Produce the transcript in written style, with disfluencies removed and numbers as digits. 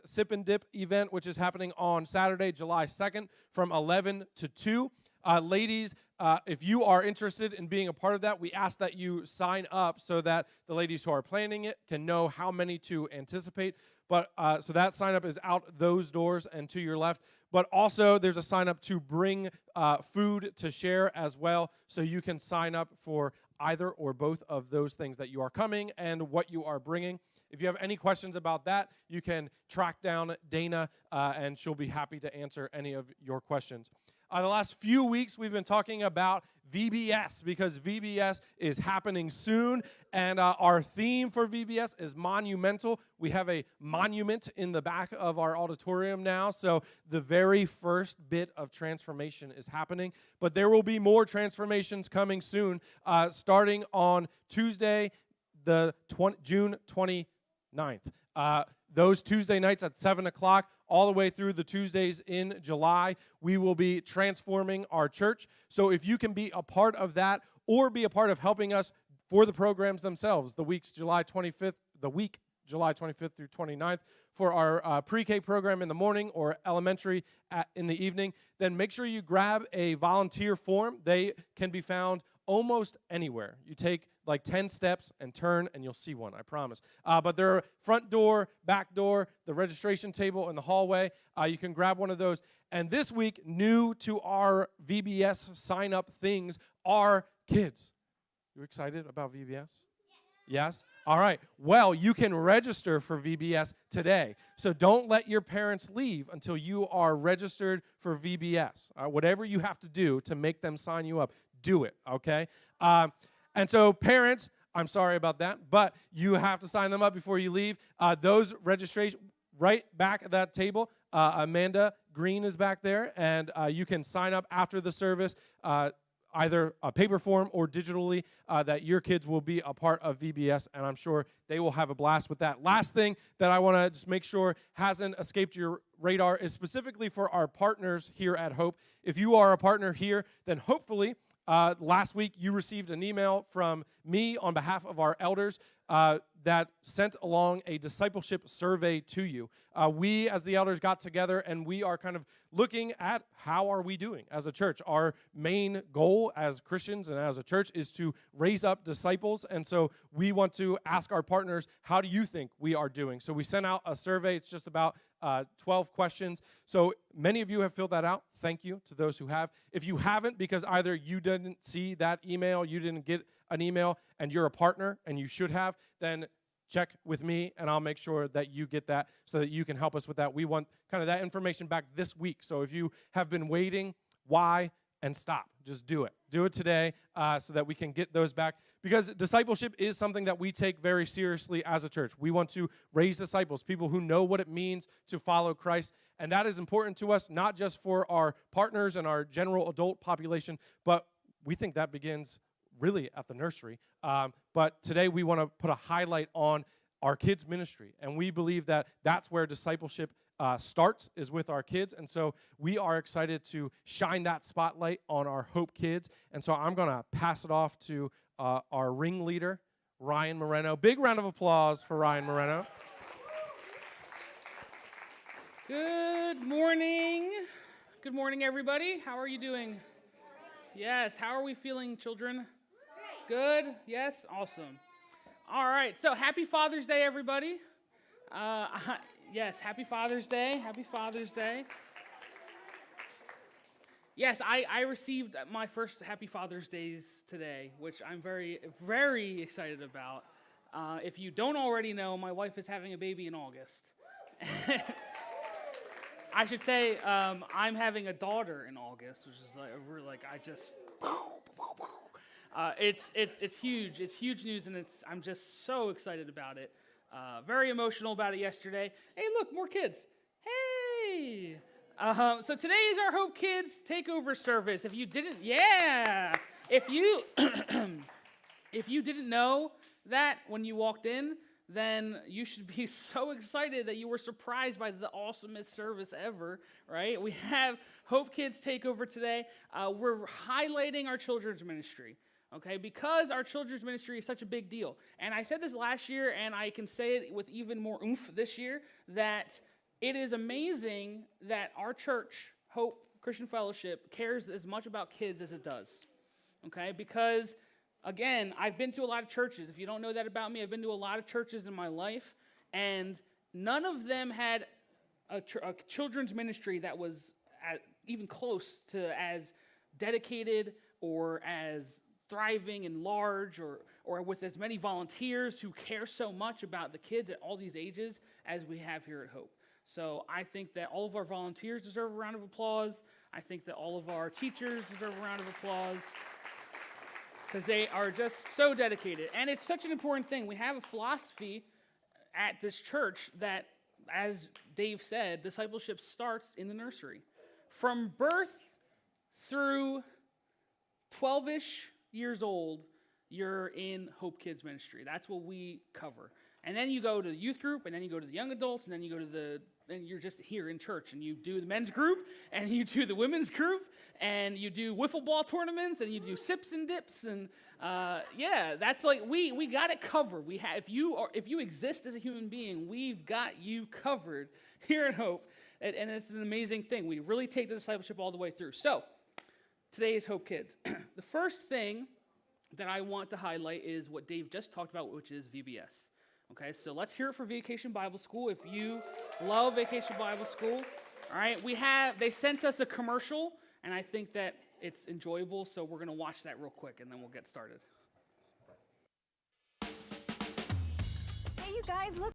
Sip and Dip event, which is happening on Saturday, July 2nd from 11 to 2. Ladies, if you are interested in being a part of that, we ask that you sign up so that the ladies who are planning it can know how many to anticipate. But so that sign up is out those doors and to your left. But also there's a sign up to bring food to share as well. So you can sign up for either or both of those things that you are coming and what you are bringing. If you have any questions about that, you can track down Dana, and she'll be happy to answer any of your questions. The last few weeks, we've been talking about VBS because VBS is happening soon, and our theme for VBS is monumental. We have a monument in the back of our auditorium now, so the very first bit of transformation is happening, but there will be more transformations coming soon, starting on Tuesday, June 29th. Those Tuesday nights at 7 o'clock, all the way through the Tuesdays in July, we will be transforming our church. So if you can be a part of that or be a part of helping us for the programs themselves, the week July 25th through 29th, for our pre-K program in the morning or elementary in the evening, then make sure you grab a volunteer form. They can be found almost anywhere. You take like 10 steps and turn, and you'll see one, I promise. But there are front door, back door, the registration table in the hallway. You can grab one of those. And this week, new to our VBS sign-up things are kids. You excited about VBS? Yes? All right. Well, you can register for VBS today. So don't let your parents leave until you are registered for VBS. Whatever you have to do to make them sign you up, do it, okay? And so parents, I'm sorry about that, but you have to sign them up before you leave. Those registrations, right back at that table, Amanda Green is back there, and you can sign up after the service, either a paper form or digitally, that your kids will be a part of VBS, and I'm sure they will have a blast with that. Last thing that I want to just make sure hasn't escaped your radar is specifically for our partners here at Hope. If you are a partner here, then hopefully last week you received an email from me on behalf of our elders that sent along a discipleship survey to you. We, as the elders, got together, and we are kind of looking at how are we doing as a church. Our main goal as Christians and as a church is to raise up disciples, and so we want to ask our partners, how do you think we are doing? So we sent out a survey. It's just about 12 questions. So many of you have filled that out. Thank you to those who have. If you haven't, because either you didn't see that email, you didn't get an email, and you're a partner, and you should have, then check with me, and I'll make sure that you get that so that you can help us with that. We want kind of that information back this week. So if you have been waiting, why? And stop. Just do it. Do it today so that we can get those back. Because discipleship is something that we take very seriously as a church. We want to raise disciples, people who know what it means to follow Christ. And that is important to us, not just for our partners and our general adult population, but we think that begins really at the nursery. But today we want to put a highlight on our kids' ministry. And we believe that that's where discipleship starts, is with our kids. And so we are excited to shine that spotlight on our HopeKids. And so I'm going to pass it off to our ringleader, Ryan Moreno. Big round of applause for Ryan Moreno. Good morning. Good morning, everybody. How are you doing? Yes. How are we feeling, children? Good? Yes? Awesome. All right. So happy Father's Day, everybody. Yes, happy Father's Day. Happy Father's Day. Yes, I received my first Happy Father's Days today, which I'm very, very excited about. If you don't already know, my wife is having a baby in August. I should say I'm having a daughter in August, which is like we're like I just. It's huge. It's huge news, and I'm just so excited about it. Very emotional about it yesterday. Hey, look, more kids. Hey. So today is our HopeKids Takeover service. If you didn't, if you didn't know that when you walked in, then you should be so excited that you were surprised by the awesomest service ever, right? We have HopeKids Takeover today. We're highlighting our children's ministry, okay, because our children's ministry is such a big deal. And I said this last year, and I can say it with even more oomph this year, that it is amazing that our church, Hope Christian Fellowship, cares as much about kids as it does, okay? Because, again, I've been to a lot of churches. If you don't know that about me, I've been to a lot of churches in my life, and none of them had a children's ministry that was even close to as dedicated or as thriving and large or with as many volunteers who care so much about the kids at all these ages as we have here at Hope. So I think that all of our volunteers deserve a round of applause. I think that all of our teachers deserve a round of applause because they are just so dedicated. And it's such an important thing. We have a philosophy at this church that, as Dave said, discipleship starts in the nursery. From birth through 12-ish years old, you're in HopeKids ministry. That's what we cover. And then you go to the youth group, and then you go to the young adults, and then you go to and you're just here in church, and you do the men's group, and you do the women's group, and you do wiffle ball tournaments, and you do sips and dips, and that's like we got it covered. We have if you exist as a human being, we've got you covered here at Hope, and it's an amazing thing. We really take the discipleship all the way through. So today is HopeKids. The first thing that I want to highlight is what Dave just talked about, which is VBS. Okay, so let's hear it for Vacation Bible School. If you love Vacation Bible School, all right, they sent us a commercial, and I think that it's enjoyable, so we're going to watch that real quick, and then we'll get started. Hey, you guys, look.